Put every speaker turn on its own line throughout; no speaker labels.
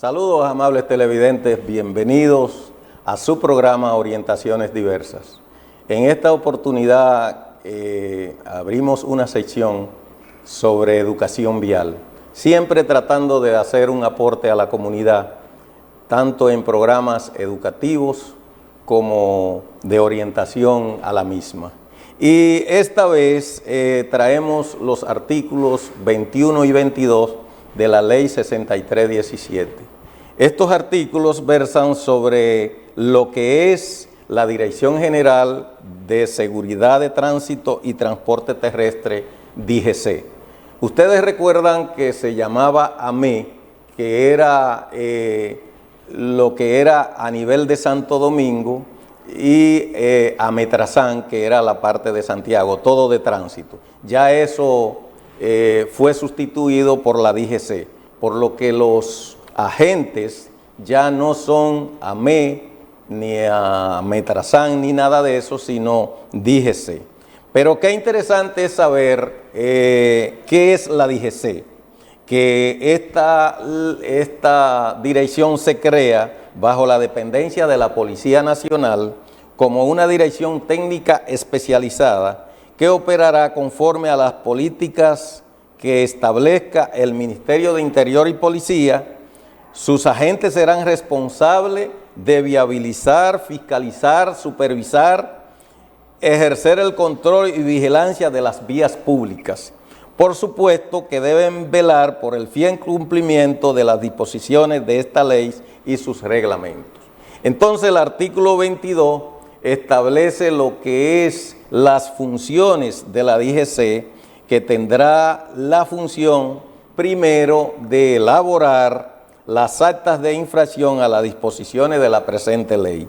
Saludos, amables televidentes, bienvenidos a su programa Orientaciones Diversas. En esta oportunidad abrimos una sección sobre educación vial, siempre tratando de hacer un aporte a la comunidad, tanto en programas educativos como de orientación a la misma. Y esta vez traemos los artículos 21 y 22 de la Ley 6317. Estos artículos versan sobre lo que es la Dirección General de Seguridad de Tránsito y Transporte Terrestre, DGC. Ustedes recuerdan que se llamaba AME, que era lo que era a nivel de Santo Domingo, y Ametrazán, que era la parte de Santiago, todo de tránsito. Ya eso fue sustituido por la DGC, por lo que los agentes ya no son AME, ni Ametrazán, ni nada de eso, sino DGC. Pero qué interesante es saber qué es la DGC, que esta dirección se crea bajo la dependencia de la Policía Nacional como una dirección técnica especializada que operará conforme a las políticas que establezca el Ministerio de Interior y Policía. Sus agentes serán responsables de viabilizar, fiscalizar, supervisar, ejercer el control y vigilancia de las vías públicas. Por supuesto que deben velar por el fiel cumplimiento de las disposiciones de esta ley y sus reglamentos. Entonces el artículo 22 establece lo que es las funciones de la DGC, que tendrá la función primero de elaborar las actas de infracción a las disposiciones de la presente ley.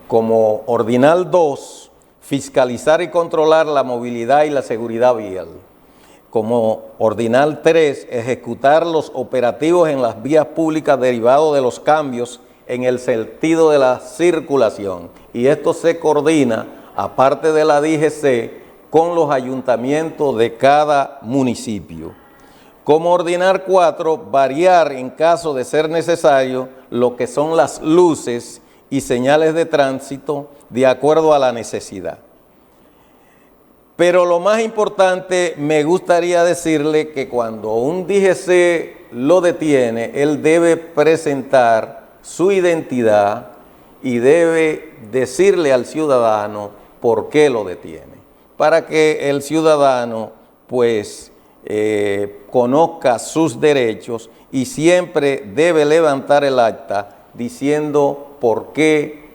Como ordinal 2, fiscalizar y controlar la movilidad y la seguridad vial. Como ordinal 3, ejecutar los operativos en las vías públicas derivados de los cambios en el sentido de la circulación. Y esto se coordina, aparte de la DGC, con los ayuntamientos de cada municipio. Como ordinar 4, variar en caso de ser necesario lo que son las luces y señales de tránsito de acuerdo a la necesidad. Pero lo más importante, me gustaría decirle que cuando un DGC lo detiene, él debe presentar su identidad y debe decirle al ciudadano por qué lo detiene, para que el ciudadano pues conozca sus derechos, y siempre debe levantar el acta diciendo por qué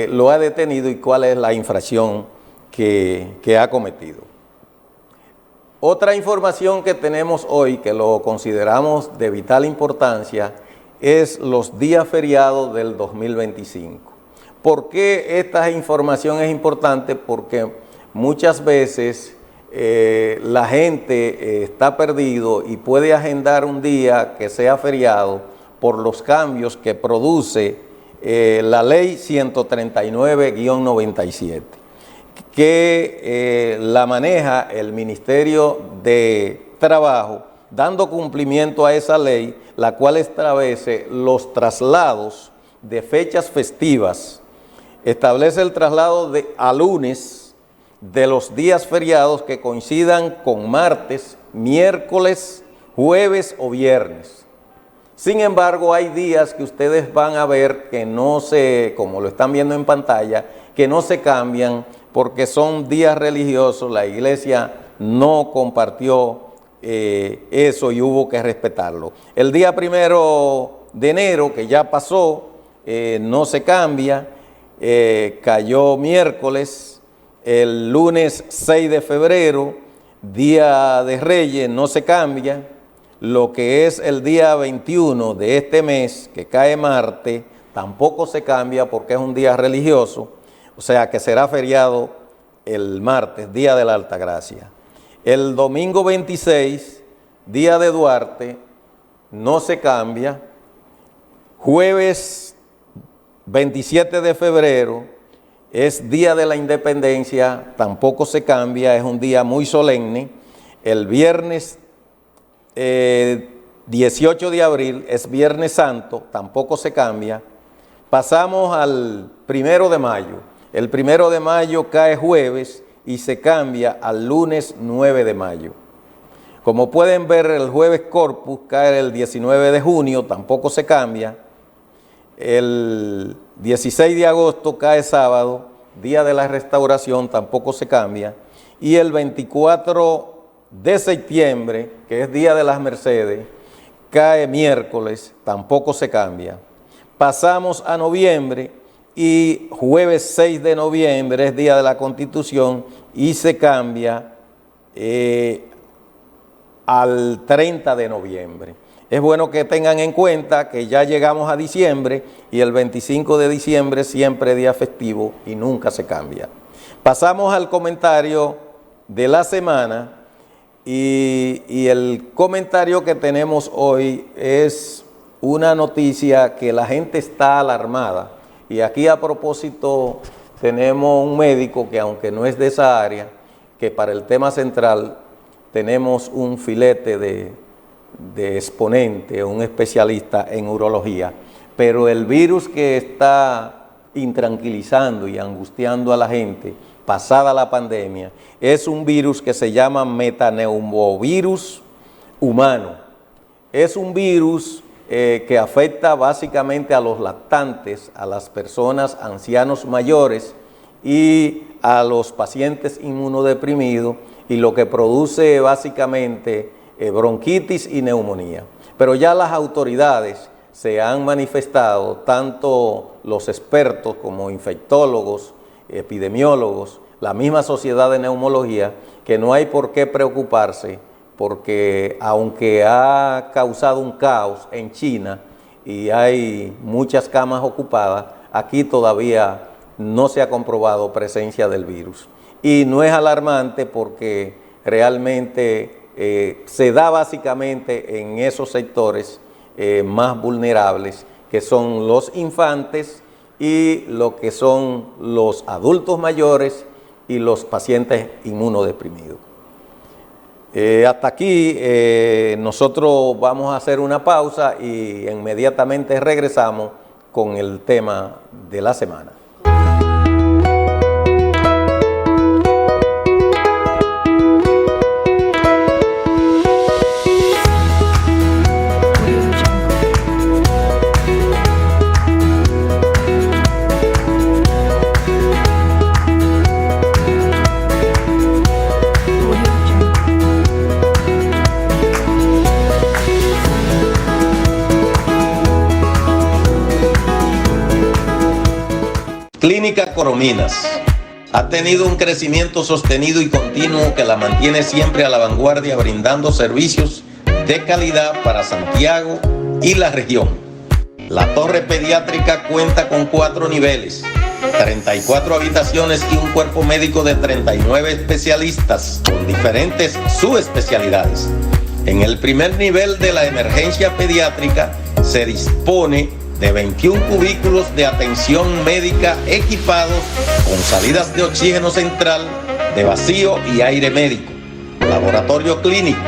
lo ha detenido y cuál es la infracción que ha cometido. Otra información que tenemos hoy, que lo consideramos de vital importancia, es los días feriados del 2025. ¿Por qué esta información es importante? Porque muchas veces la gente está perdido y puede agendar un día que sea feriado por los cambios que produce la ley 139-97, que la maneja el Ministerio de Trabajo, dando cumplimiento a esa ley, la cual establece los traslados de fechas festivas. Establece el traslado a lunes de los días feriados que coincidan con martes, miércoles, jueves o viernes. Sin embargo, hay días que ustedes van a ver que no se, como lo están viendo en pantalla, que no se cambian porque son días religiosos. La iglesia no compartió eso y hubo que respetarlo. El día 1 de enero, que ya pasó, no se cambia, cayó miércoles. El lunes 6 de febrero, Día de Reyes, no se cambia. Lo que es el día 21 de este mes, que cae martes, tampoco se cambia porque es un día religioso, o sea que será feriado el martes, Día de la Altagracia. El domingo 26, Día de Duarte, no se cambia. Jueves 27 de febrero, es Día de la Independencia, tampoco se cambia, es un día muy solemne. El viernes 18 de abril es Viernes Santo, tampoco se cambia. Pasamos al 1 de mayo. El 1 de mayo cae jueves y se cambia al lunes 9 de mayo. Como pueden ver, el jueves Corpus cae el 19 de junio, tampoco se cambia. El 16 de agosto cae sábado, Día de la Restauración, tampoco se cambia. Y el 24 de septiembre, que es Día de las Mercedes, cae miércoles, tampoco se cambia. Pasamos a noviembre y jueves 6 de noviembre es Día de la Constitución y se cambia al 30 de noviembre. Es bueno que tengan en cuenta que ya llegamos a diciembre y el 25 de diciembre siempre es día festivo y nunca se cambia. Pasamos al comentario de la semana y el comentario que tenemos hoy es una noticia que la gente está alarmada. Y aquí a propósito tenemos un médico que, aunque no es de esa área, que para el tema central tenemos un filete de exponente, un especialista en urología, pero el virus que está intranquilizando y angustiando a la gente pasada la pandemia es un virus que se llama metaneumovirus humano. Es un virus que afecta básicamente a los lactantes, a las personas ancianos mayores y a los pacientes inmunodeprimidos, y lo que produce básicamente bronquitis y neumonía. Pero ya las autoridades se han manifestado, tanto los expertos como infectólogos, epidemiólogos, la misma sociedad de neumología, que no hay por qué preocuparse, porque aunque ha causado un caos en China y hay muchas camas ocupadas, aquí todavía no se ha comprobado presencia del virus. Y no es alarmante porque realmente se da básicamente en esos sectores más vulnerables, que son los infantes y lo que son los adultos mayores y los pacientes inmunodeprimidos. Hasta aquí nosotros vamos a hacer una pausa y inmediatamente regresamos con el tema de la semana. Clínica Corominas ha tenido un crecimiento sostenido y continuo que la mantiene siempre a la vanguardia, brindando servicios de calidad para Santiago y la región. La torre pediátrica cuenta con 4 niveles, 34 habitaciones y un cuerpo médico de 39 especialistas con diferentes subespecialidades. En el primer nivel de la emergencia pediátrica se dispone de 21 cubículos de atención médica equipados con salidas de oxígeno central, de vacío y aire médico, laboratorio clínico,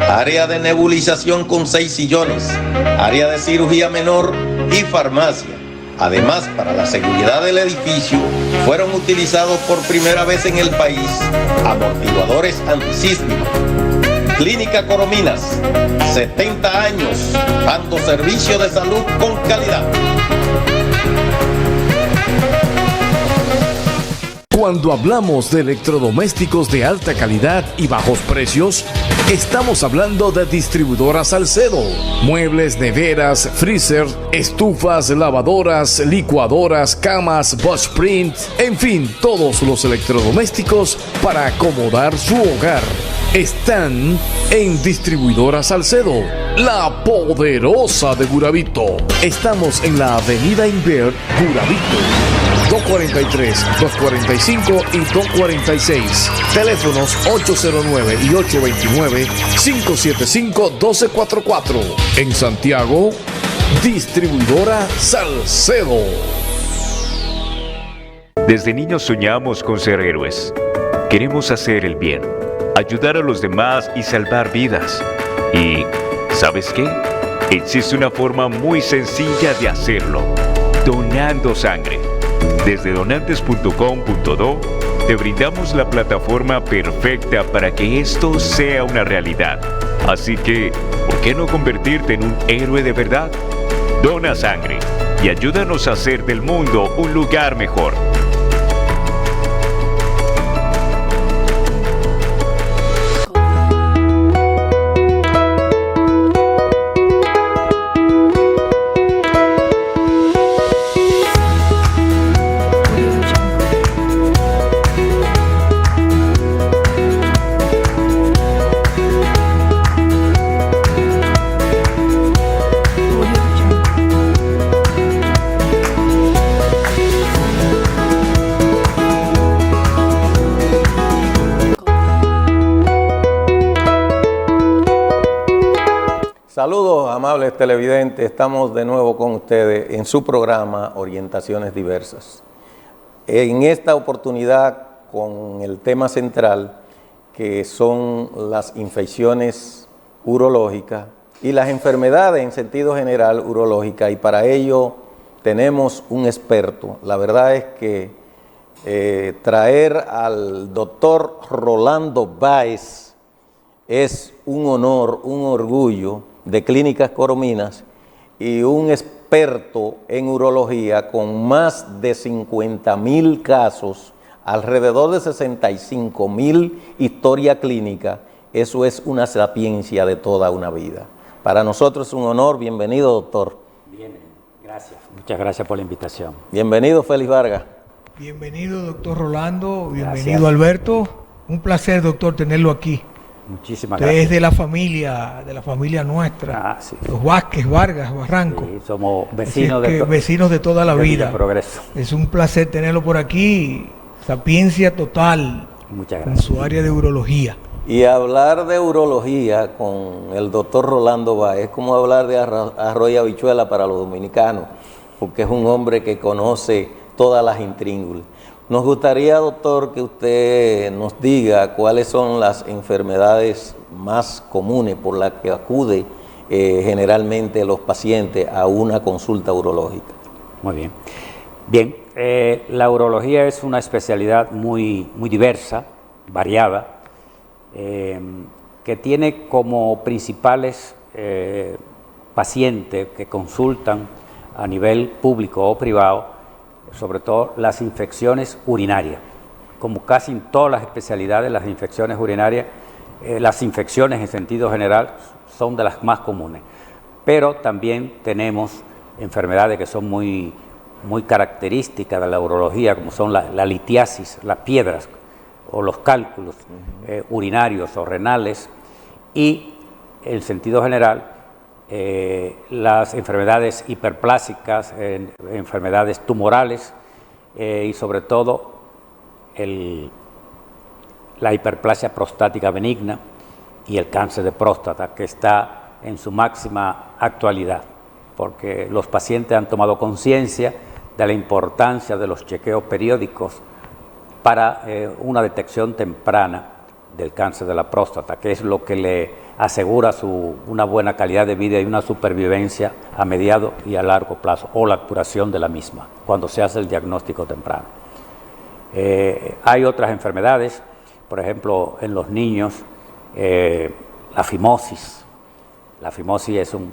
área de nebulización con 6 sillones, área de cirugía menor y farmacia. Además, para la seguridad del edificio, fueron utilizados por primera vez en el país amortiguadores antisísmicos. Clínica Corominas, 70 años, dando servicio de salud con calidad.
Cuando hablamos de electrodomésticos de alta calidad y bajos precios, estamos hablando de Distribuidora Salcedo. Muebles, neveras, freezer, estufas, lavadoras, licuadoras, camas, bushprint, en fin, todos los electrodomésticos para acomodar su hogar están en Distribuidora Salcedo, la poderosa de Guravito. Estamos en la avenida Inver, Guravito. 243, 245 y 246. Teléfonos 809 y 829-575-1244. En Santiago, Distribuidora Salcedo.
Desde niños soñamos con ser héroes. Queremos hacer el bien, ayudar a los demás y salvar vidas. Y ¿Sabes qué? Existe una forma muy sencilla de hacerlo: donando sangre. Desde donantes.com.do te brindamos la plataforma perfecta para que esto sea una realidad. Así que, ¿por qué no convertirte en un héroe de verdad? Dona sangre y ayúdanos a hacer del mundo un lugar mejor.
Saludos, amables televidentes. Estamos de nuevo con ustedes en su programa Orientaciones Diversas. En esta oportunidad con el tema central, que son las infecciones urológicas y las enfermedades en sentido general urológicas, y para ello tenemos un experto. La verdad es que traer al doctor Rolando Báez es un honor, un orgullo, de Clínicas Corominas, y un experto en urología con más de 50,000 casos, alrededor de 65,000 historia clínica. Eso es una sapiencia de toda una vida. Para nosotros es un honor. Bienvenido, doctor.
Bien, gracias. Muchas gracias por la invitación.
Bienvenido, Félix Vargas.
Bienvenido, doctor Rolando. Bienvenido,
Gracias.
Alberto. Un placer, doctor, tenerlo aquí.
Muchísimas
Usted es
gracias.
de la familia nuestra,
Sí.
los Vázquez, Vargas, Barranco.
Sí, somos
Así
vecinos,
es que vecinos de toda la
de
vida.
Villa Progreso.
Es un placer tenerlo por aquí. Sapiencia total
Muchas
en
gracias.
su área de urología.
Y hablar de urología con el doctor Rolando Báez es como hablar de arroz y habichuela para los dominicanos, porque es un hombre que conoce todas las intríngulis. Nos gustaría, doctor, que usted nos diga cuáles son las enfermedades más comunes por las que acude generalmente los pacientes a una consulta urológica.
Muy bien. Bien, la urología es una especialidad muy diversa, variada, que tiene como principales pacientes que consultan a nivel público o privado, sobre todo las infecciones urinarias. Como casi en todas las especialidades, las infecciones urinarias, las infecciones en sentido general son de las más comunes. Pero también tenemos enfermedades que son muy características de la urología, como son la litiasis, las piedras o los cálculos urinarios o renales, y en sentido general las enfermedades hiperplásicas, enfermedades tumorales y sobre todo la hiperplasia prostática benigna y el cáncer de próstata, que está en su máxima actualidad, porque los pacientes han tomado conciencia de la importancia de los chequeos periódicos para una detección temprana del cáncer de la próstata, que es lo que le asegura una buena calidad de vida y una supervivencia a mediano y a largo plazo, o la curación de la misma, cuando se hace el diagnóstico temprano. Hay otras enfermedades, por ejemplo, en los niños, la fimosis. La fimosis es un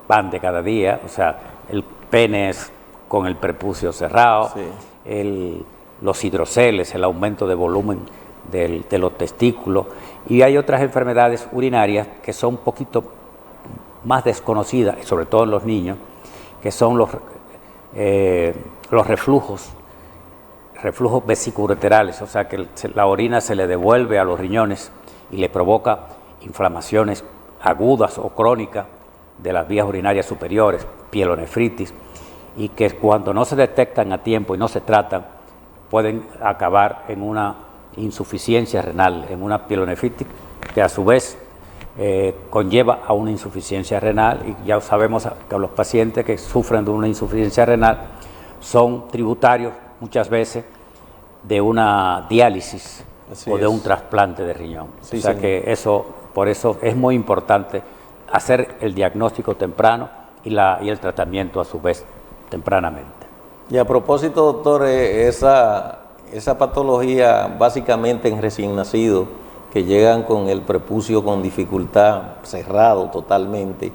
pan de cada día, o sea, el pene es con el prepucio cerrado, sí. Los hidroceles, el aumento de volumen de los testículos, y hay otras enfermedades urinarias que son un poquito más desconocidas, sobre todo en los niños, que son los reflujos vesicoureterales, o sea que la orina se le devuelve a los riñones y le provoca inflamaciones agudas o crónicas de las vías urinarias superiores, pielonefritis, y que cuando no se detectan a tiempo y no se tratan, pueden acabar en una insuficiencia renal, en una pielonefritis que a su vez conlleva a una insuficiencia renal, y ya sabemos que los pacientes que sufren de una insuficiencia renal son tributarios muchas veces de una diálisis o de un trasplante de riñón.
Sí,
o sea
señor.
que por eso es muy importante hacer el diagnóstico temprano y el tratamiento a su vez tempranamente.
Y a propósito, doctor, esa patología básicamente en recién nacidos que llegan con el prepucio con dificultad, cerrado totalmente,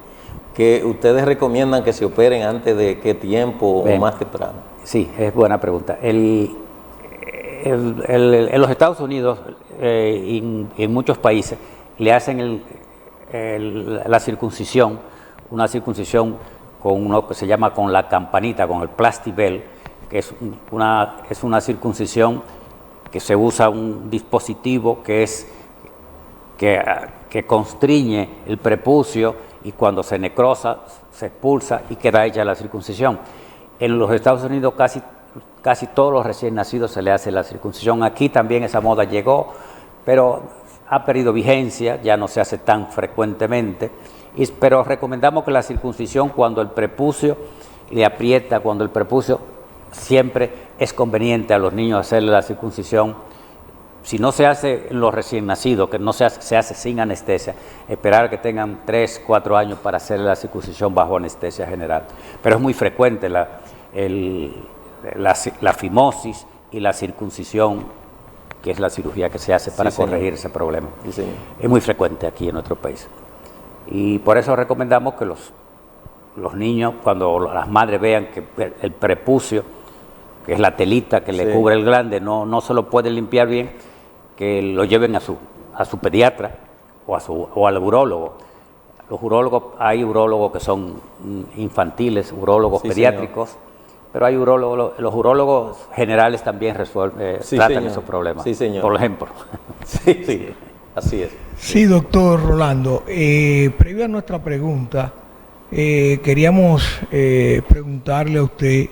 que ustedes recomiendan que se operen antes de qué tiempo o más temprano.
Sí, es buena pregunta. En los Estados Unidos y en muchos países le hacen la circuncisión, una circuncisión con uno que se llama con la campanita, con el Plastibell, que es una circuncisión que se usa un dispositivo que constriñe el prepucio y cuando se necrosa se expulsa y queda hecha la circuncisión. En los Estados Unidos casi todos los recién nacidos se le hace la circuncisión. Aquí también esa moda llegó, pero ha perdido vigencia, ya no se hace tan frecuentemente. Pero recomendamos que la circuncisión, cuando el prepucio le aprieta, cuando el prepucio, siempre es conveniente a los niños hacerle la circuncisión. Si no se hace en los recién nacidos, que no se hace sin anestesia, esperar que tengan 3, 4 años para hacerle la circuncisión bajo anestesia general. Pero es muy frecuente la fimosis y la circuncisión, que es la cirugía que se hace para corregir ese problema.
Sí,
es muy frecuente aquí en nuestro país. Y por eso recomendamos que los niños, cuando las madres vean que el prepucio, que es la telita que le cubre el glande, no se lo puede limpiar bien, que lo lleven a su pediatra o al urólogo. Los urólogos, hay urólogos que son infantiles, urólogos pediátricos, pero hay los urólogos generales también tratan esos problemas, por ejemplo.
Sí, así es.
Sí, doctor Rolando. Previo a nuestra pregunta, queríamos preguntarle a usted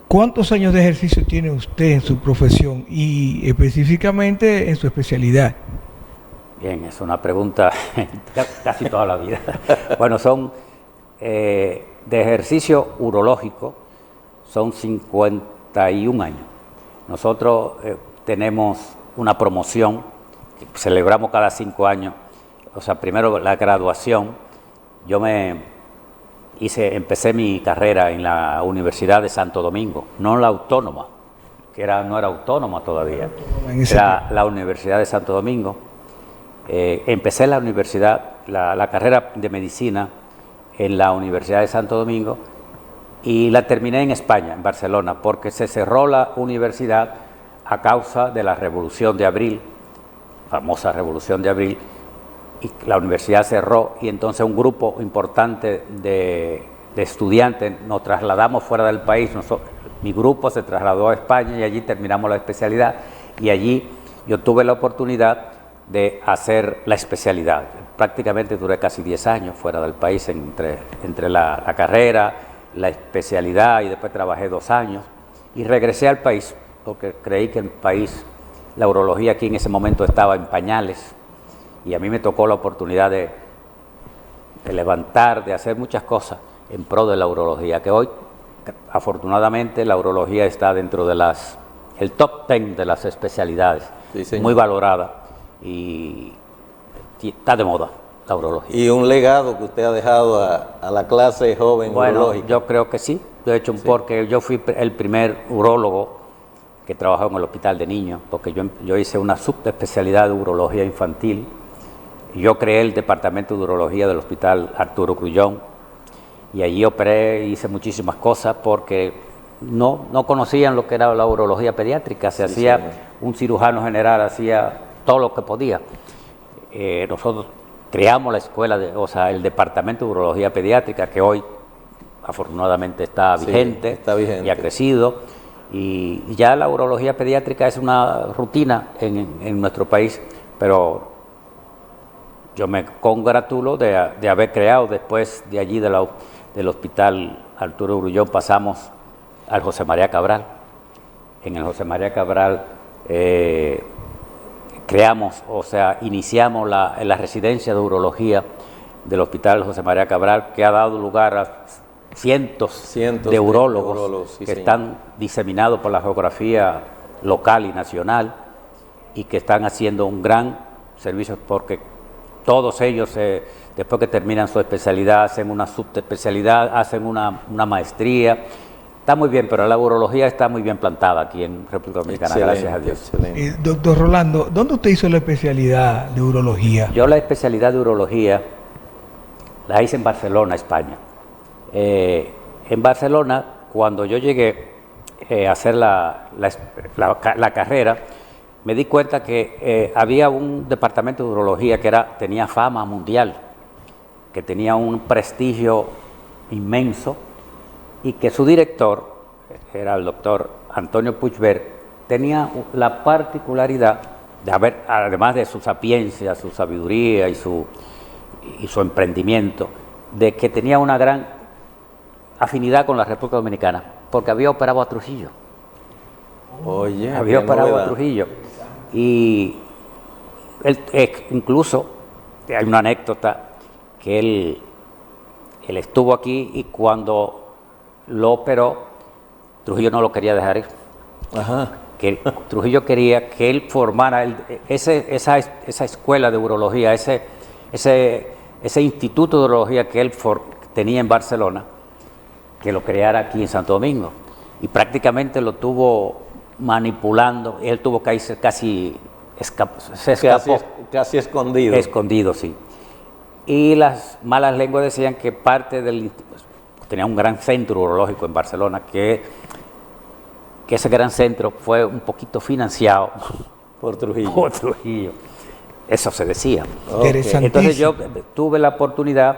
¿cuántos años de ejercicio tiene usted en su profesión y específicamente en su especialidad?
Bien, es una pregunta casi toda la vida. Bueno, son de ejercicio urológico, son 51 años. Nosotros tenemos una promoción que celebramos cada 5 años. O sea, primero la graduación. Yo empecé mi carrera en la Universidad de Santo Domingo, no en la Autónoma, no era autónoma todavía, era la Universidad de Santo Domingo. Empecé la universidad, la carrera de medicina en la Universidad de Santo Domingo y la terminé en España, en Barcelona, porque se cerró la universidad a causa de la Revolución de Abril, famosa Revolución de Abril, y la universidad cerró y entonces un grupo importante de estudiantes nos trasladamos fuera del país. Mi grupo se trasladó a España y allí terminamos la especialidad y allí yo tuve la oportunidad de hacer la especialidad. Prácticamente duré casi 10 años fuera del país entre la carrera, la especialidad y después trabajé 2 años y regresé al país porque creí que el país, la urología aquí en ese momento estaba en pañales. Y a mí me tocó la oportunidad de levantar, de hacer muchas cosas en pro de la urología, que hoy, afortunadamente, la urología está dentro de el top 10 de las especialidades, muy valorada y está de moda la urología.
¿Y un legado que usted ha dejado a la clase joven urológica?
Yo creo que sí, de hecho, porque yo fui el primer urólogo que trabajó en el hospital de niños, porque yo hice una subespecialidad de urología infantil. Yo creé el departamento de urología del hospital Arturo Grullón y allí operé, hice muchísimas cosas porque no conocían lo que era la urología pediátrica. Un cirujano general hacía todo lo que podía. Nosotros creamos la escuela, el departamento de urología pediátrica, que hoy afortunadamente está vigente y ha crecido. Y ya la urología pediátrica es una rutina en nuestro país, pero yo me congratulo de haber creado, después de allí del hospital Arturo Grullón pasamos al José María Cabral. En el José María Cabral iniciamos la residencia de urología del hospital José María Cabral, que ha dado lugar a cientos de urólogos que están diseminados por la geografía local y nacional y que están haciendo un gran servicio porque todos ellos, después que terminan su especialidad, hacen una subespecialidad, hacen una maestría. Está muy bien, pero la urología está muy bien plantada aquí en República Dominicana, gracias a Dios.
Excelente.
Doctor Rolando, ¿dónde usted hizo la especialidad de urología?
Yo la especialidad de urología la hice en Barcelona, España. En Barcelona, cuando yo llegué a hacer la carrera, me di cuenta que había un departamento de urología que tenía fama mundial, que tenía un prestigio inmenso, y que su director, era el doctor Antonio Puigvert, tenía la particularidad de haber, además de su sapiencia, su sabiduría y su emprendimiento, de que tenía una gran afinidad con la República Dominicana, porque había operado a Trujillo.
Oye,
Había
qué
operado a
novedad.
Trujillo. Y él, incluso hay una anécdota que él estuvo aquí y cuando lo operó, Trujillo no lo quería dejar ir.
Ajá.
Que Trujillo quería que él formara esa escuela de urología, ese instituto de urología que él tenía en Barcelona, que lo creara aquí en Santo Domingo. Y prácticamente lo tuvo manipulando. Él tuvo que irse se escapó.
Casi escondido.
Escondido, sí. Y las malas lenguas decían que parte del... tenía un gran centro urológico en Barcelona, que ese gran centro fue un poquito financiado
Por Trujillo.
por Trujillo. Eso se decía.
Interesantísimo.
Entonces yo tuve la oportunidad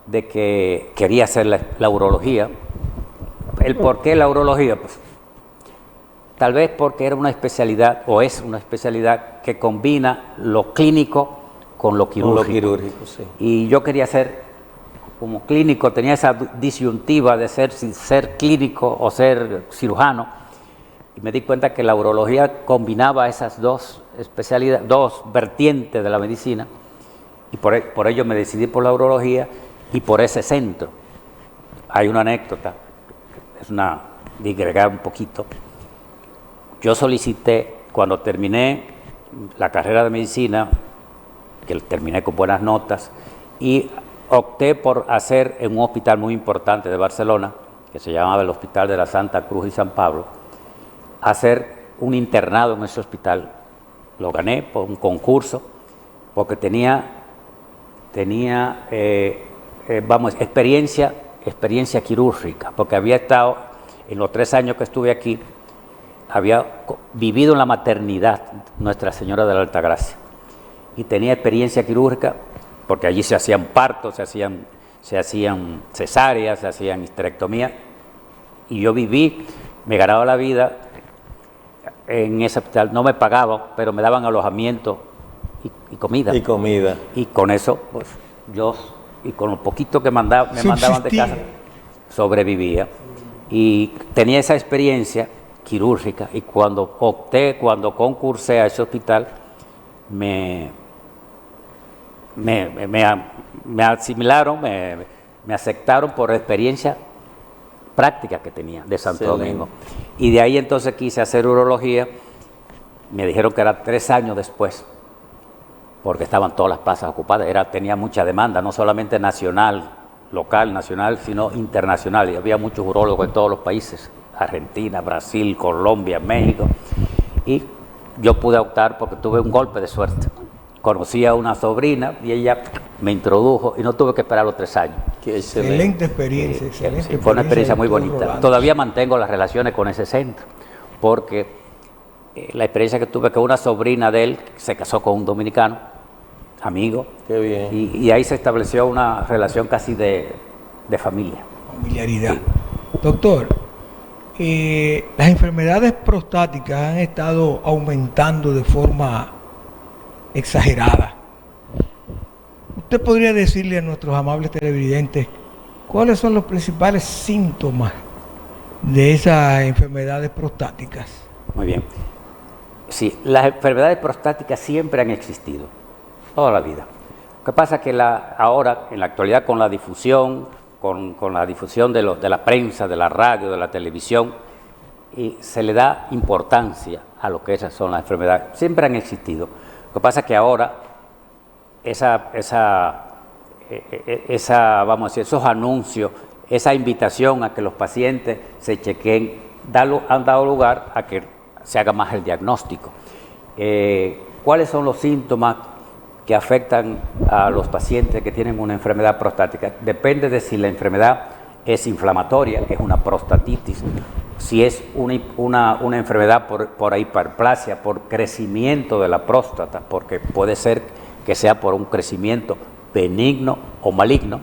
de que quería hacer la urología. ¿El por qué la urología? Pues, tal vez porque era una especialidad, o es una especialidad que combina lo clínico con lo quirúrgico.
Con lo quirúrgico, sí.
Y yo quería ser, como clínico, tenía esa disyuntiva de ser clínico o ser cirujano. Y me di cuenta que la urología combinaba esas dos especialidades, dos vertientes de la medicina. Y por ello me decidí por la urología y por ese centro. Hay una anécdota, es una digregar un poquito. Yo solicité, cuando terminé la carrera de medicina, que terminé con buenas notas, y opté por hacer en un hospital muy importante de Barcelona, que se llamaba el Hospital de la Santa Cruz y San Pablo, hacer un internado en ese hospital. Lo gané por un concurso, porque tenía experiencia quirúrgica, porque había estado, en los 3 años que estuve aquí, había vivido en la maternidad Nuestra Señora de la Altagracia, y tenía experiencia quirúrgica, porque allí se hacían partos, se hacían cesáreas, se hacían histerectomías, y yo viví, me ganaba la vida en ese hospital. No me pagaban, pero me daban alojamiento y comida.
Y comida.
Y con eso, pues yo, y con lo poquito que me mandaban de casa, sobrevivía. Y tenía esa experiencia quirúrgica, y cuando concursé a ese hospital, me asimilaron, me aceptaron por experiencia práctica que tenía de Santo Domingo. Y de ahí entonces quise hacer urología. Me dijeron que era 3 años después, porque estaban todas las plazas ocupadas. Tenía mucha demanda, no solamente nacional, local, nacional, sino internacional. Y había muchos urólogos en todos los países: Argentina, Brasil, Colombia, México. Y yo pude optar porque tuve un golpe de suerte. Conocí a una sobrina y ella me introdujo y no tuve que esperar los 3 años.
Qué
Excelente experiencia.
Sí, fue una experiencia muy bonita.
Rolando.
Todavía mantengo las relaciones con ese centro, porque la experiencia que tuve, que una sobrina de él se casó con un dominicano, amigo.
Qué bien.
Y ahí se estableció una relación casi de familia.
Familiaridad. Doctor, las enfermedades prostáticas han estado aumentando de forma exagerada. ¿Usted podría decirle a nuestros amables televidentes cuáles son los principales síntomas de esas enfermedades prostáticas?
Muy bien. Sí, las enfermedades prostáticas siempre han existido, toda la vida. Lo que pasa es que ahora, en la actualidad, con la difusión, con la difusión de la prensa, de la radio, de la televisión, se le da importancia a lo que esas son las enfermedades. Siempre han existido. Lo que pasa es que ahora vamos a decir, esos anuncios, esa invitación a que los pacientes se chequeen, han dado lugar a que se haga más el diagnóstico. ¿Cuáles son los síntomas que afectan a los pacientes que tienen una enfermedad prostática? Depende de si la enfermedad es inflamatoria, que es una prostatitis, si es una enfermedad por hiperplasia, por crecimiento de la próstata, porque puede ser que sea por un crecimiento benigno o maligno.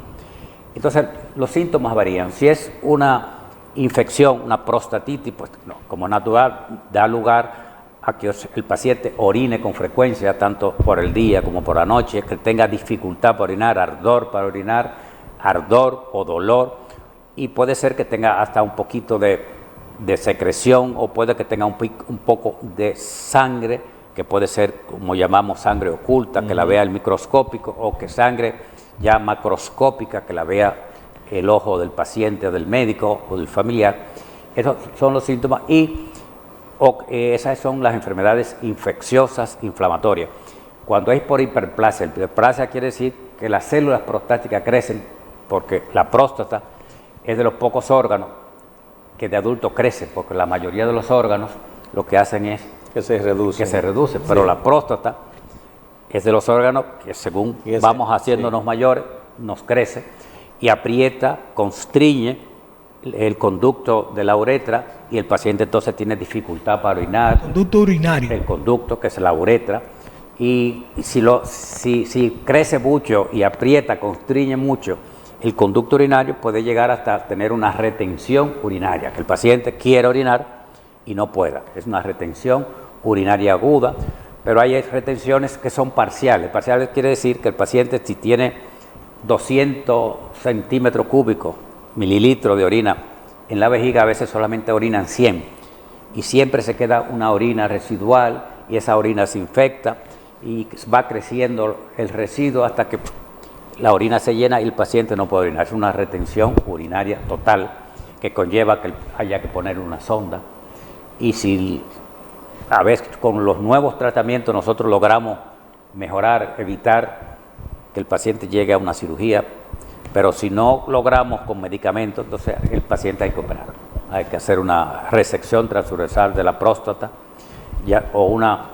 Entonces, los síntomas varían. Si es una infección, una prostatitis, pues no, como natural, da lugar a que el paciente orine con frecuencia, tanto por el día como por la noche, que tenga dificultad para orinar, ardor para orinar, ardor o dolor, y puede ser que tenga hasta un poquito de secreción, o puede que tenga un poco de sangre, que puede ser, como llamamos, sangre oculta, que la vea el microscópico, o que sangre ya macroscópica, que la vea el ojo del paciente, o del médico, o del familiar. Esos son los síntomas, y esas son las enfermedades infecciosas inflamatorias. Cuando es por hiperplasia, hiperplasia quiere decir que las células prostáticas crecen, porque la próstata es de los pocos órganos que de adulto crece, porque la mayoría de los órganos lo que hacen es
que se reduce,
pero
sí.
La próstata es de los órganos que según vamos haciéndonos mayores, nos crece y aprieta, constriñe el conducto de la uretra, y el paciente entonces tiene dificultad para orinar.
Conducto urinario.
El conducto, que es la uretra, y si crece mucho y aprieta, constriñe mucho el conducto urinario, puede llegar hasta tener una retención urinaria, que el paciente quiere orinar y no pueda. Es una retención urinaria aguda, pero hay retenciones que son parciales. Parciales quiere decir que el paciente, si tiene 200 centímetros cúbicos, mililitros de orina en la vejiga, a veces solamente orinan 100, y siempre se queda una orina residual, y esa orina se infecta y va creciendo el residuo hasta que la orina se llena y el paciente no puede orinar. Es una retención urinaria total que conlleva que haya que poner una sonda. Y si a veces con los nuevos tratamientos nosotros logramos mejorar, evitar que el paciente llegue a una cirugía, pero si no logramos con medicamentos, entonces el paciente hay que operar. Hay que hacer una resección transversal de la próstata o una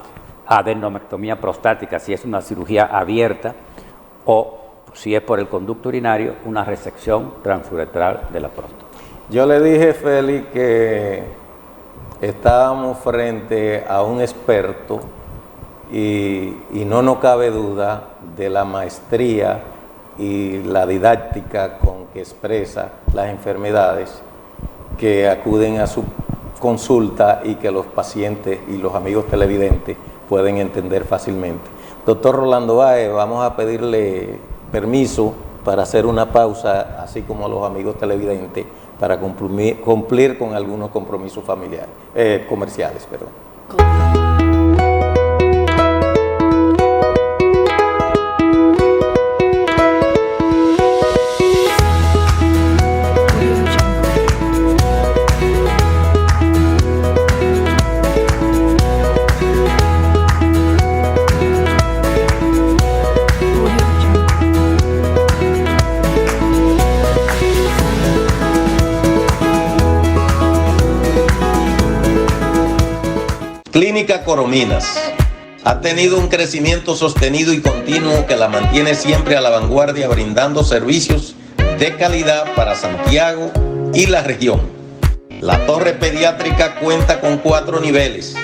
adenomectomía prostática si es una cirugía abierta, o si es por el conducto urinario, una resección transuretral de la próstata.
Yo le dije, Félix, que estábamos frente a un experto y no nos cabe duda de la maestría y la didáctica con que expresa las enfermedades que acuden a su consulta y que los pacientes y los amigos televidentes pueden entender fácilmente. Doctor Rolando Báez, vamos a pedirle permiso para hacer una pausa, así como a los amigos televidentes, para cumplir con algunos compromisos comerciales. Clínica Corominas ha tenido un crecimiento sostenido y continuo que la mantiene siempre a la vanguardia, brindando servicios de calidad para Santiago y la región. La torre pediátrica cuenta con 4 niveles,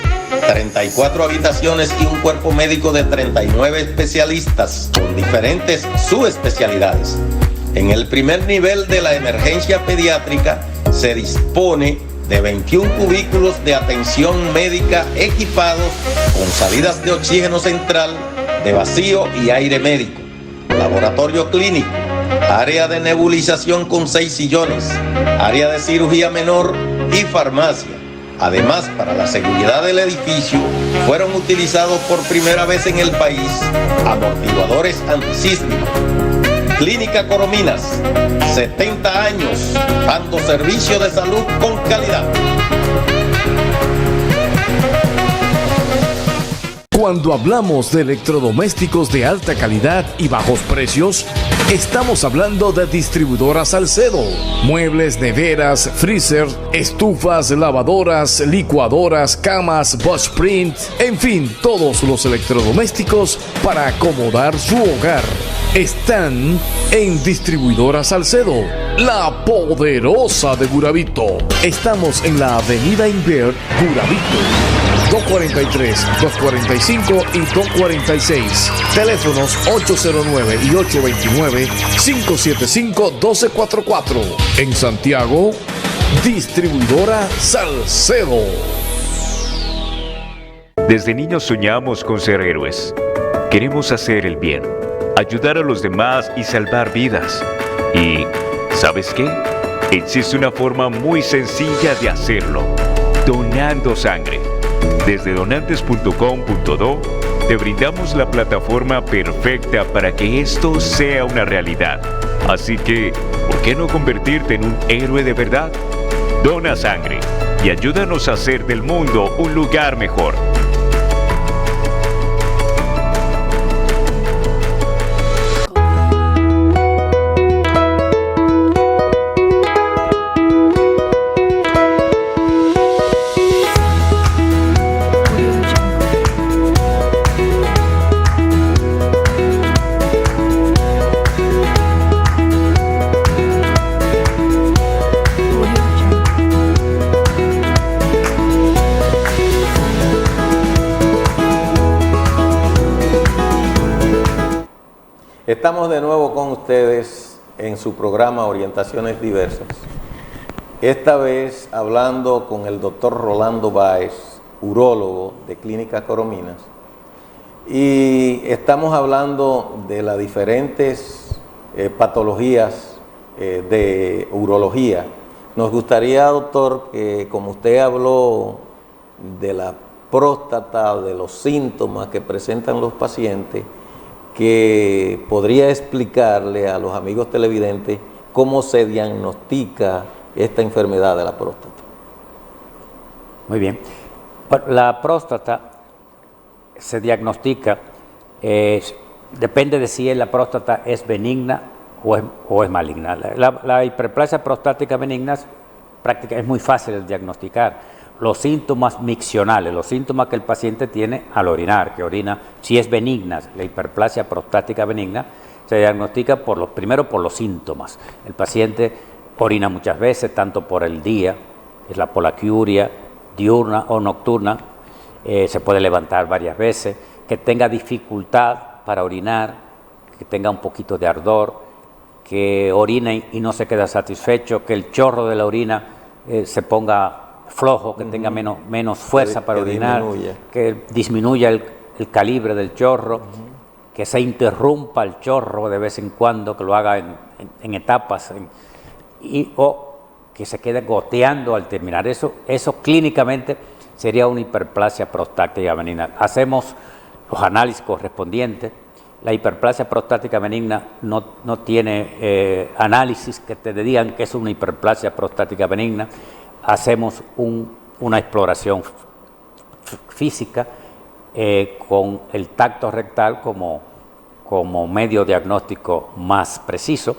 34 habitaciones y un cuerpo médico de 39 especialistas con diferentes subespecialidades. En el primer nivel de la emergencia pediátrica se dispone de 21 cubículos de atención médica equipados con salidas de oxígeno central, de vacío y aire médico, laboratorio clínico, área de nebulización con 6 sillones, área de cirugía menor y farmacia. Además, para la seguridad del edificio, fueron utilizados por primera vez en el país amortiguadores antisísmicos. Clínica Corominas, 70 años, dando servicio de salud con calidad.
Cuando hablamos de electrodomésticos de alta calidad y bajos precios, estamos hablando de Distribuidora Salcedo. Muebles, neveras, freezer, estufas, lavadoras, licuadoras, camas, bushprint, en fin, todos los electrodomésticos para acomodar su hogar. Están en Distribuidora Salcedo, la poderosa de Guravito. Estamos en la avenida Inver, Guravito. 243, 245 y 246. Teléfonos 809 y 829-575-1244. En Santiago, Distribuidora Salcedo.
Desde niños soñamos con ser héroes. Queremos hacer el bien, ayudar a los demás y salvar vidas. Y, ¿sabes qué? Existe una forma muy sencilla de hacerlo: donando sangre. Desde donantes.com.do te brindamos la plataforma perfecta para que esto sea una realidad. Así que, ¿por qué no convertirte en un héroe de verdad? Dona sangre y ayúdanos a hacer del mundo un lugar mejor.
Estamos de nuevo con ustedes en su programa Orientaciones Diversas. Esta vez hablando con el doctor Rolando Báez, urólogo de Clínica Corominas. Y estamos hablando de las diferentes patologías de urología. Nos gustaría, doctor, que como usted habló de la próstata, de los síntomas que presentan los pacientes, que podría explicarle a los amigos televidentes cómo se diagnostica esta enfermedad de la próstata.
Muy bien. La próstata se diagnostica, depende de si la próstata es benigna o es maligna. La hiperplasia prostática benigna es muy fácil de diagnosticar. Los síntomas miccionales, los síntomas que el paciente tiene al orinar, que orina, si es benigna, la hiperplasia prostática benigna, se diagnostica primero por los síntomas. El paciente orina muchas veces, tanto por el día, es la polaquiuria diurna o nocturna, se puede levantar varias veces, que tenga dificultad para orinar, que tenga un poquito de ardor, que orine y no se queda satisfecho, que el chorro de la orina se ponga flojo, que tenga menos fuerza para orinar, que disminuya el calibre del chorro, que se interrumpa el chorro de vez en cuando, que lo haga en etapas, o que se quede goteando al terminar. Eso clínicamente sería una hiperplasia prostática benigna. Hacemos los análisis correspondientes. La hiperplasia prostática benigna no tiene análisis que te digan que es una hiperplasia prostática benigna. Hacemos una exploración física con el tacto rectal como medio diagnóstico más preciso.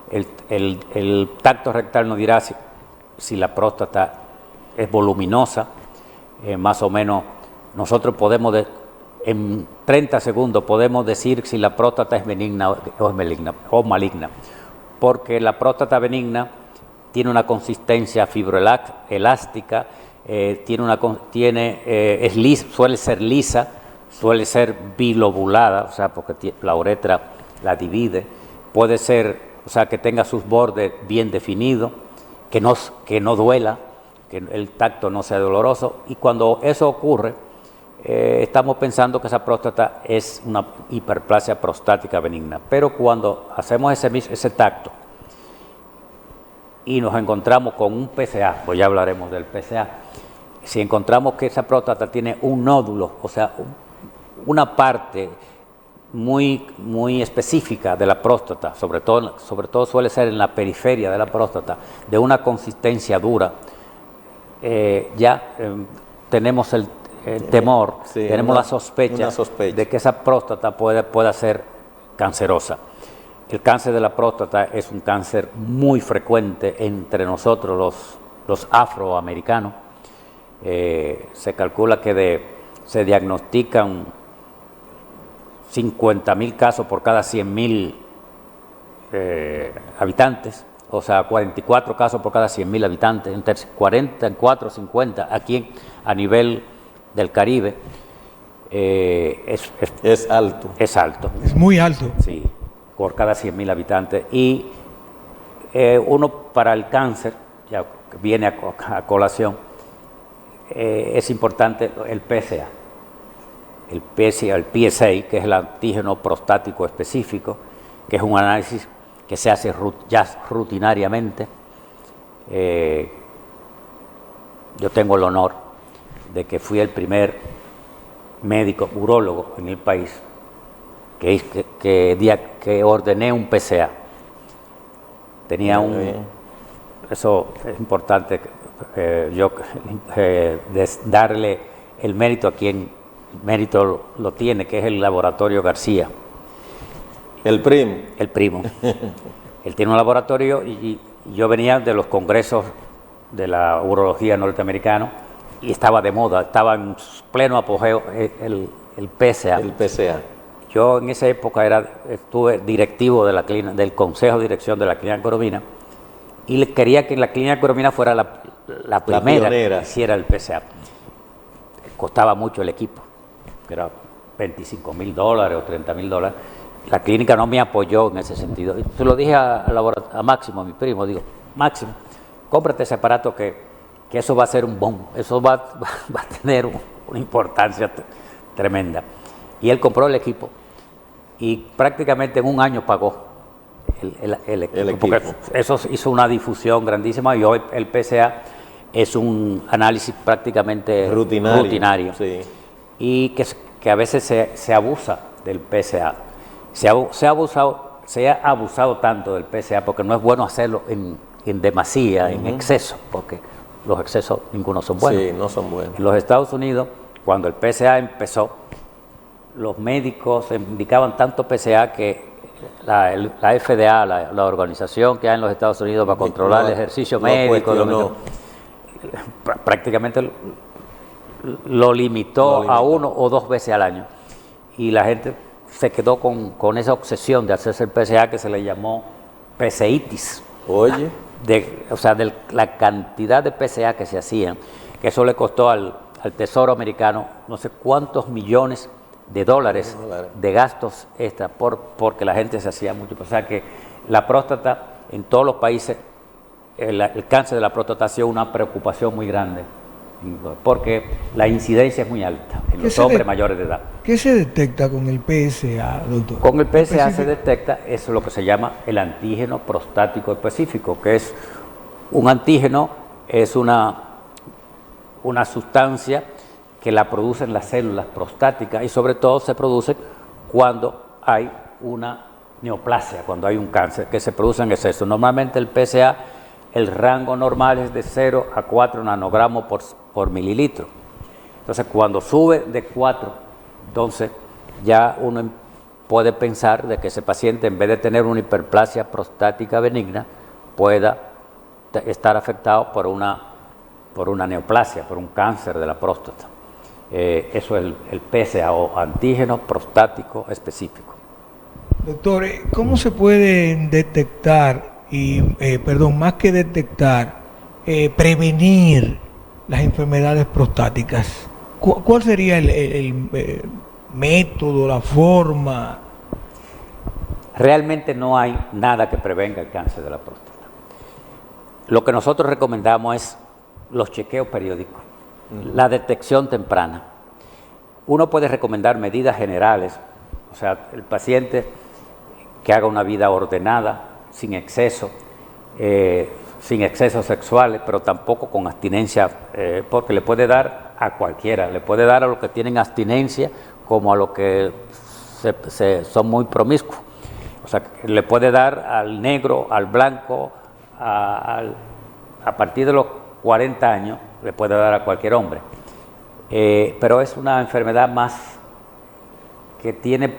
El tacto rectal nos dirá si la próstata es voluminosa, más o menos. Nosotros podemos, en 30 segundos, podemos decir si la próstata es benigna o maligna, porque la próstata benigna tiene una consistencia fibroelástica, suele ser lisa, suele ser bilobulada, o sea, porque la uretra la divide, puede ser, o sea, que tenga sus bordes bien definidos, que no duela, que el tacto no sea doloroso, y cuando eso ocurre, estamos pensando que esa próstata es una hiperplasia prostática benigna. Pero cuando hacemos ese tacto, y nos encontramos con un PSA, pues ya hablaremos del PSA, si encontramos que esa próstata tiene un nódulo, o sea, una parte muy específica de la próstata, sobre todo suele ser en la periferia de la próstata, de una consistencia dura, tenemos temor,
Sí,
tenemos
una
la sospecha
sospecha
de que esa próstata pueda ser cancerosa. El cáncer de la próstata es un cáncer muy frecuente entre nosotros los afroamericanos. Se calcula que se diagnostican 50.000 casos por cada 100.000 habitantes, o sea, 44 casos por cada 100.000 habitantes, entre 44 y 50 aquí a nivel del Caribe.
es alto.
Es alto,
Es muy alto.
sí, por cada 100.000 habitantes. Y uno para el cáncer, ya que viene a colación, es importante el PSA. El PSA, que es el antígeno prostático específico, que es un análisis que se hace ya rutinariamente. Yo tengo el honor de que fui el primer médico urólogo en el país que ordené un PSA. Tenía eso es importante, darle el mérito a quien mérito lo tiene, que es el Laboratorio García.
El primo.
El primo. Él tiene un laboratorio y yo venía de los congresos de la urología norteamericana y estaba de moda, estaba en pleno apogeo el PSA.
El PSA.
Yo en esa época estuve directivo del Consejo de Dirección de la Clínica Coromina y quería que la Clínica Coromina fuera la primera que hiciera el PSA. Costaba mucho el equipo, que era $25,000 o $30,000. La clínica no me apoyó en ese sentido. Se lo dije a Máximo, a mi primo, digo, Máximo, cómprate ese aparato que eso va a ser un boom, eso va a tener una importancia tremenda. Y él compró el equipo y prácticamente en un año pagó el equipo, porque eso hizo una difusión grandísima y hoy el PSA es un análisis prácticamente rutinario.
Sí.
Y que a veces se abusa del PSA. Se ha abusado tanto del PSA porque no es bueno hacerlo en demasía, en exceso, porque los excesos ninguno son buenos.
Sí, no son buenos.
En los Estados Unidos, cuando el PSA empezó, los médicos indicaban tanto PSA que la FDA, la organización que hay en los Estados Unidos para controlar el ejercicio médico, prácticamente lo limitó a 1 o 2 veces al año. Y la gente se quedó con esa obsesión de hacerse el PSA que se le llamó PSAitis.
Oye.
De la cantidad de PSA que se hacían, que eso le costó al Tesoro americano no sé cuántos millones de dólares de gastos extra porque la gente se hacía mucho. O sea que la próstata en todos los países, el cáncer de la próstata ha sido una preocupación muy grande, porque la incidencia es muy alta en los hombres mayores de edad.
¿Qué se detecta con el PSA, doctor?
Con el PSA se detecta eso, lo que se llama el antígeno prostático específico, que es un antígeno, es una sustancia que la producen las células prostáticas y sobre todo se produce cuando hay una neoplasia, cuando hay un cáncer, que se produce en exceso. Normalmente el PSA, el rango normal es de 0 a 4 nanogramos por mililitro. Entonces, cuando sube de 4, entonces ya uno puede pensar de que ese paciente, en vez de tener una hiperplasia prostática benigna, pueda estar afectado por una neoplasia, por un cáncer de la próstata. Eso es el PSA o antígeno prostático específico.
Doctor, ¿cómo se puede detectar más que detectar, prevenir las enfermedades prostáticas? ¿Cuál sería el método, la forma?
Realmente no hay nada que prevenga el cáncer de la próstata. Lo que nosotros recomendamos es los chequeos periódicos, la detección temprana. Uno puede recomendar medidas generales, o sea, el paciente que haga una vida ordenada, sin excesos sexuales, pero tampoco con abstinencia, porque le puede dar a cualquiera, le puede dar a los que tienen abstinencia como a los que son muy promiscuos. O sea, le puede dar al negro, al blanco, a partir de los 40 años, le puede dar a cualquier hombre. pero es una enfermedad más que tiene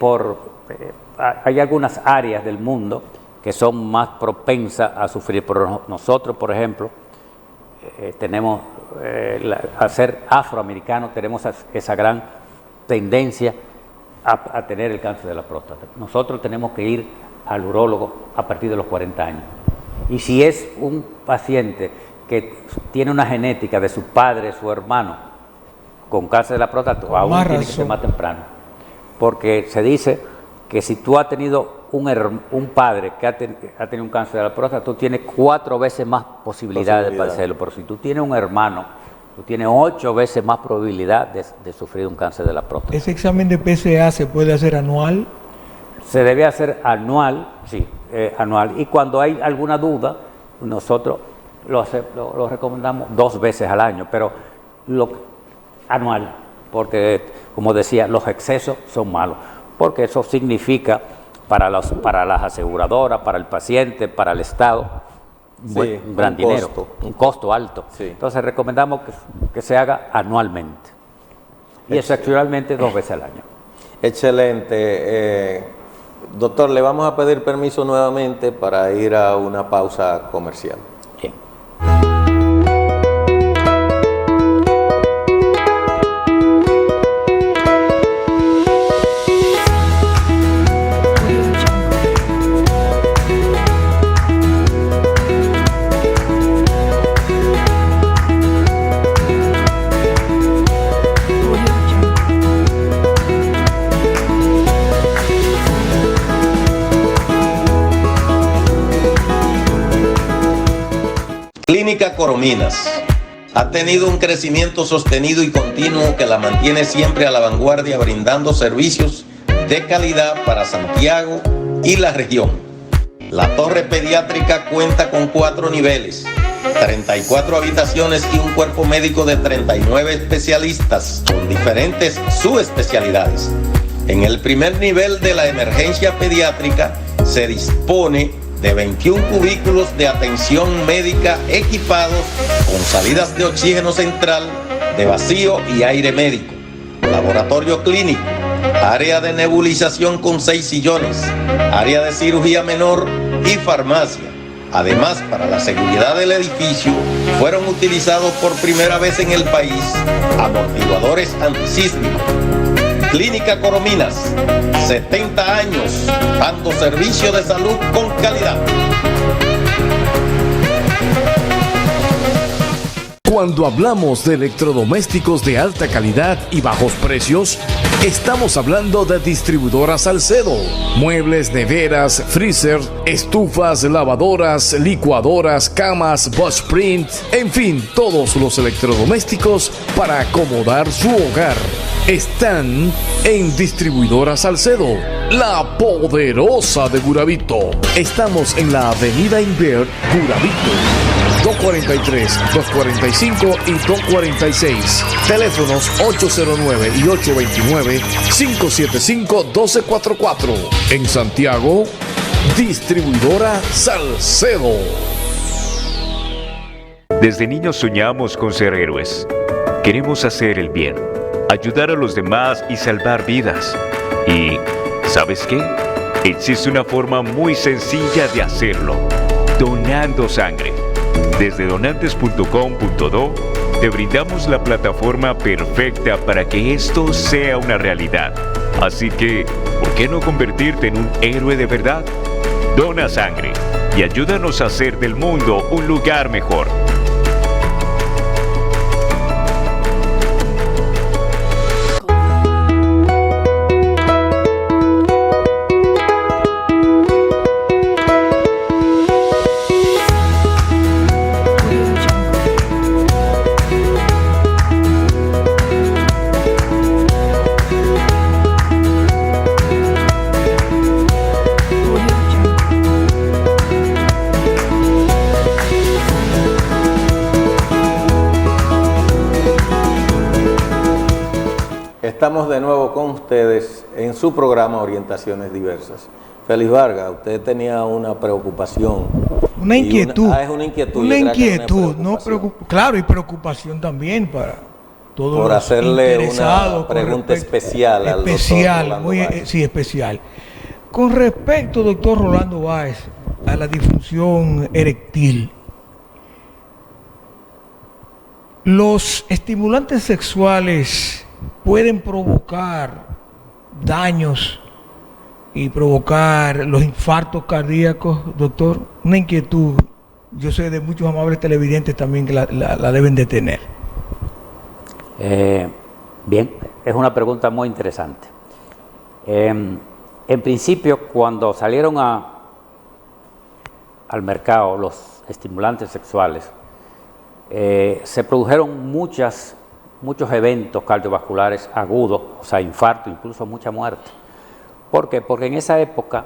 hay algunas áreas del mundo que son más propensas a sufrir. Pero nosotros, por ejemplo, tenemos, al ser afroamericanos, tenemos esa gran tendencia a tener el cáncer de la próstata. Nosotros tenemos que ir al urólogo a partir de los 40 años. Y si es un paciente que tiene una genética de su padre, su hermano, con cáncer de la próstata, aún tiene que ser más temprano. Porque se dice que si tú has tenido un padre que ha tenido un cáncer de la próstata, tú tienes 4 veces más posibilidades de padecerlo. Pero si tú tienes un hermano, tú tienes 8 veces más probabilidad de sufrir un cáncer de la próstata.
¿Ese examen de PSA se puede hacer anual?
Se debe hacer anual, sí, anual. Y cuando hay alguna duda, nosotros lo recomendamos 2 veces al año, pero anual, porque, como decía, los excesos son malos, porque eso significa para las aseguradoras, para el paciente, para el Estado, un gran dinero, un costo alto. Sí. Entonces recomendamos que se haga anualmente. Y excepcionalmente 2 veces al año.
Excelente. Doctor, le vamos a pedir permiso nuevamente para ir a una pausa comercial.
Bien.
Clínica Corominas ha tenido un crecimiento sostenido y continuo que la mantiene siempre a la vanguardia, brindando servicios de calidad para Santiago y la región. La torre pediátrica cuenta con 4 niveles, 34 habitaciones y un cuerpo médico de 39 especialistas con diferentes subespecialidades. En el primer nivel de la emergencia pediátrica se dispone de 21 cubículos de atención médica equipados con salidas de oxígeno central, de vacío y aire médico, laboratorio clínico, área de nebulización con 6 sillones, área de cirugía menor y farmacia. Además, para la seguridad del edificio, fueron utilizados por primera vez en el país amortiguadores antisísmicos. Clínica Corominas, 70 años, dando servicio de salud con calidad.
Cuando hablamos de electrodomésticos de alta calidad y bajos precios, estamos hablando de Distribuidora Salcedo. Muebles, neveras, freezer, estufas, lavadoras, licuadoras, camas, bushprint, en fin, todos los electrodomésticos para acomodar su hogar están en Distribuidora Salcedo, la poderosa de Burabito. Estamos en la avenida Invert, Burabito. 243, 245 y 246. Teléfonos 809 y 829-575-1244. En Santiago, Distribuidora Salcedo.
Desde niños soñamos con ser héroes. Queremos hacer el bien, ayudar a los demás y salvar vidas. Y, ¿sabes qué? Existe una forma muy sencilla de hacerlo: donando sangre. Desde donantes.com.do te brindamos la plataforma perfecta para que esto sea una realidad. Así que, ¿por qué no convertirte en un héroe de verdad? Dona sangre y ayúdanos a hacer del mundo un lugar mejor.
Estamos de nuevo con ustedes en su programa Orientaciones Diversas. Félix Vargas, usted tenía una preocupación.
Una inquietud.
Es una inquietud.
Una inquietud, no preocupación. Claro, y preocupación también todos
por
los
hacerle
interesados
una pregunta
con respecto-
especial al
especial,
doctor
muy,
Rolando Báez.
sí, especial. Con respecto, doctor Rolando Báez, a la disfunción eréctil, los estimulantes sexuales pueden provocar daños y provocar los infartos cardíacos, doctor. Una inquietud, yo sé de muchos amables televidentes también que la deben de tener.
Bien, es una pregunta muy interesante. En principio, cuando salieron al mercado los estimulantes sexuales, se produjeron muchos eventos cardiovasculares agudos, o sea, infarto, incluso mucha muerte. ¿Por qué? Porque en esa época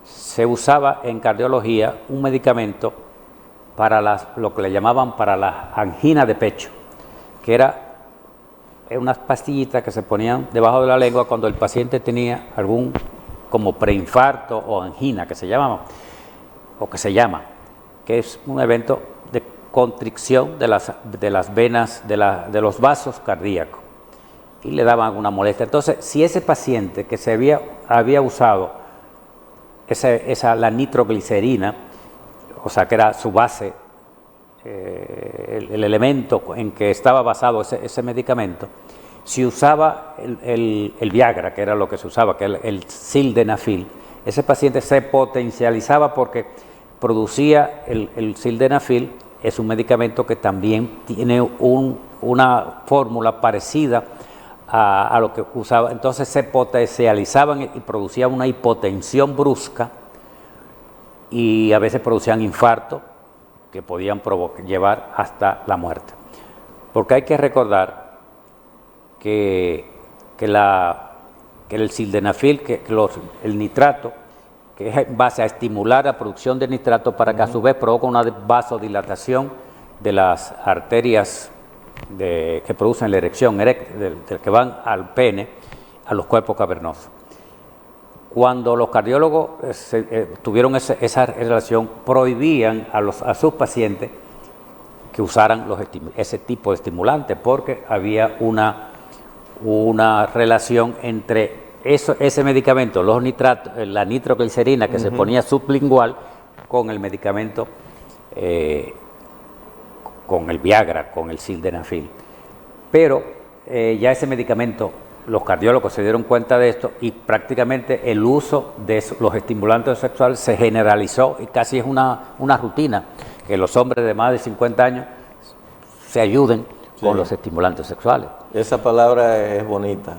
se usaba en cardiología un medicamento para lo que le llamaban para la angina de pecho, que era unas pastillitas que se ponían debajo de la lengua cuando el paciente tenía algún como preinfarto o angina, que se llamaba, o que se llama, que es un evento de constricción de las venas, de los vasos cardíacos, y le daban alguna molestia. Entonces, si ese paciente que se había usado la nitroglicerina, o sea, que era su base, el elemento en que estaba basado ese medicamento, si usaba el Viagra, que era lo que se usaba, que era el sildenafil, ese paciente se potencializaba porque producía el sildenafil. Es un medicamento que también tiene una fórmula parecida a lo que usaba. Entonces se potencializaban y producían una hipotensión brusca y a veces producían infarto que podían llevar hasta la muerte. Porque hay que recordar que el sildenafil, el nitrato, que es en base a estimular la producción de nitrato para que a su vez provoque una vasodilatación de las arterias que producen la erección, que van al pene, a los cuerpos cavernosos. Cuando los cardiólogos tuvieron esa relación, prohibían a sus pacientes que usaran ese tipo de estimulantes, porque había una relación entre ese medicamento, los nitratos, la nitroglicerina que se ponía sublingual, con el medicamento, con el Viagra, con el sildenafil. Pero ya ese medicamento, los cardiólogos se dieron cuenta de esto y prácticamente el uso de los estimulantes sexuales se generalizó y casi es una rutina que los hombres de más de 50 años se ayuden con los estimulantes sexuales.
Esa palabra es bonita.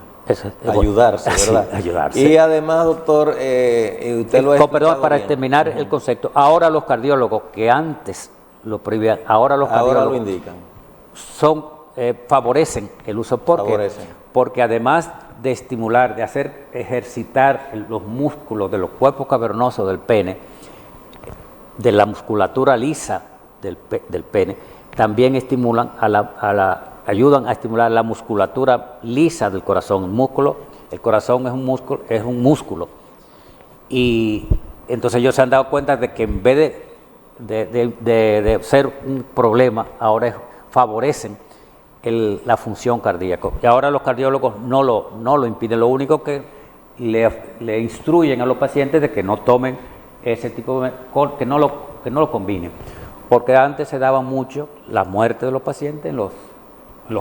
Ayudarse, ¿verdad?
Sí, ayudarse.
Y además, doctor, usted lo ha explicado
Perdón, para
bien.
terminar el concepto, ahora los cardiólogos que antes lo prohibían, ahora los cardiólogos
lo indican.
favorecen el uso. ¿Por qué? Porque además de estimular, de hacer ejercitar los músculos de los cuerpos cavernosos del pene, de la musculatura lisa del pene, también estimulan ayudan a estimular la musculatura lisa del corazón. El corazón es un músculo. Y entonces ellos se han dado cuenta de que en vez de ser un problema, ahora favorecen la función cardíaca. Y ahora los cardiólogos no lo impiden. Lo único que le instruyen a los pacientes de que no tomen ese tipo de... que no lo combinen. Porque antes se daba mucho la muerte de los pacientes en los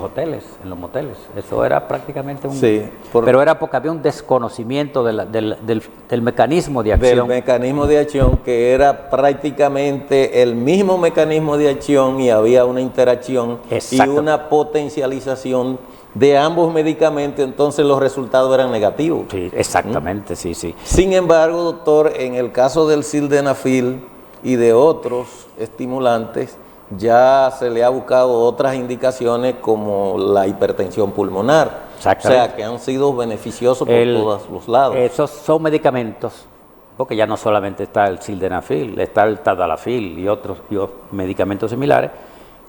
hoteles, en los moteles. Eso era prácticamente un...
Sí,
pero era porque había un desconocimiento del mecanismo de acción.
Del mecanismo de acción, que era prácticamente el mismo mecanismo de acción y había una interacción y una potencialización de ambos medicamentos, entonces los resultados eran negativos.
Sí, exactamente, sí.
Sin embargo, doctor, en el caso del sildenafil y de otros estimulantes, ya se le ha buscado otras indicaciones como la hipertensión pulmonar, o sea que han sido beneficiosos por todos los lados.
Esos son medicamentos, porque ya no solamente está el sildenafil, está el tadalafil y otros medicamentos similares,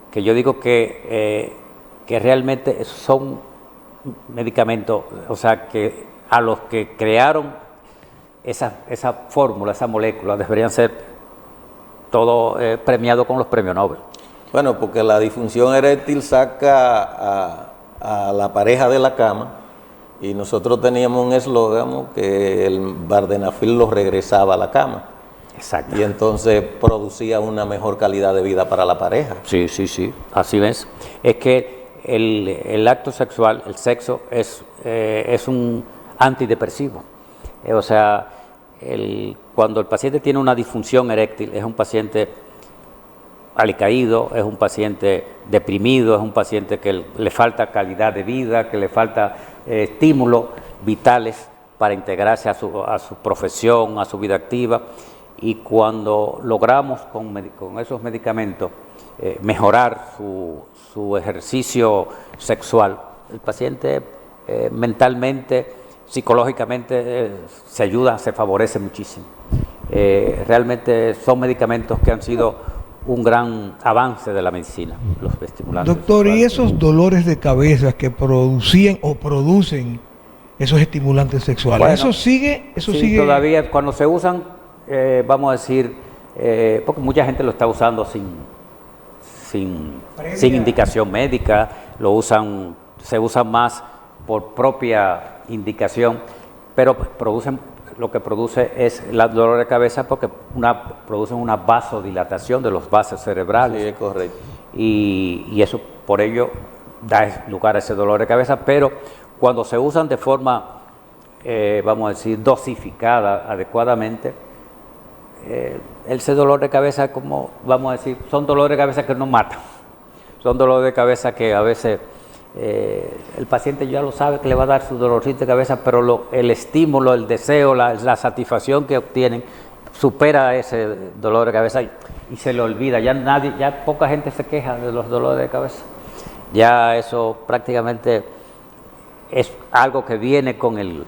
que yo digo que realmente son medicamentos, o sea que a los que crearon esa fórmula, esa molécula, deberían ser todo premiado con los premios Nobel.
Bueno, porque la disfunción eréctil saca a la pareja de la cama, y nosotros teníamos un eslogan que el vardenafil lo regresaba a la cama.
Exacto.
Y entonces producía una mejor calidad de vida para la pareja.
Sí, sí, sí, así ves. Es que el acto sexual, el sexo, es un antidepresivo. O sea, cuando el paciente tiene una disfunción eréctil, es un paciente alicaído, es un paciente deprimido, es un paciente que le falta calidad de vida, que le falta estímulos vitales para integrarse a su profesión, a su vida activa. Y cuando logramos con esos medicamentos mejorar su ejercicio sexual, el paciente mentalmente, psicológicamente se ayuda, se favorece muchísimo. Realmente son medicamentos que han sido un gran avance de la medicina, los estimulantes.
Doctor, ¿y esos dolores de cabeza que producían o producen esos estimulantes sexuales?
Bueno,
¿Eso sigue?
Sí, todavía cuando se usan, vamos a decir, porque mucha gente lo está usando sin indicación médica, se usan más por propia indicación, pero lo que produce es el dolor de cabeza porque producen una vasodilatación de los vasos cerebrales.
Sí, es correcto.
Y eso por ello da lugar a ese dolor de cabeza, pero cuando se usan de forma, vamos a decir, dosificada adecuadamente, ese dolor de cabeza, como vamos a decir, son dolores de cabeza que no matan, son dolores de cabeza que a veces el paciente ya lo sabe que le va a dar su dolorcito de cabeza, pero el estímulo, el deseo, la satisfacción que obtienen supera ese dolor de cabeza y se le olvida. Ya poca gente se queja de los dolores de cabeza. Ya eso prácticamente es algo que viene con el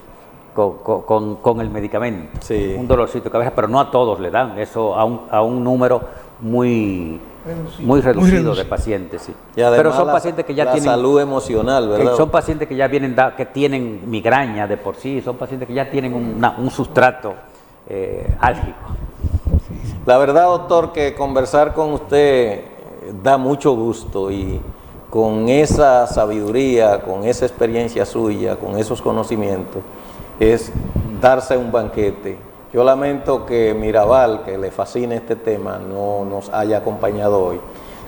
medicamento.
Sí.
Un dolorcito de cabeza, pero no a todos le dan eso, a un número muy reducido de pacientes, sí.
Y además
pero son pacientes que ya tienen
salud emocional, ¿verdad?
son pacientes que ya que tienen migraña de por sí, son pacientes que ya tienen un sustrato álgico.
La verdad, doctor, que conversar con usted da mucho gusto, y con esa sabiduría, con esa experiencia suya, con esos conocimientos, es darse un banquete. Yo lamento que Mirabal, que le fascina este tema, no nos haya acompañado hoy.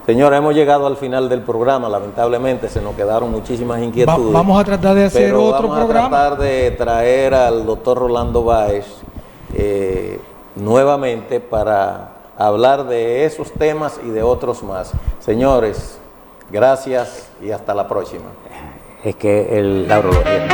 Señora, hemos llegado al final del programa, lamentablemente se nos quedaron muchísimas inquietudes.
Vamos a tratar de hacer otro programa.
Vamos a tratar de traer al doctor Rolando Báez nuevamente para hablar de esos temas y de otros más. Señores, gracias y hasta la próxima.
Es que la urología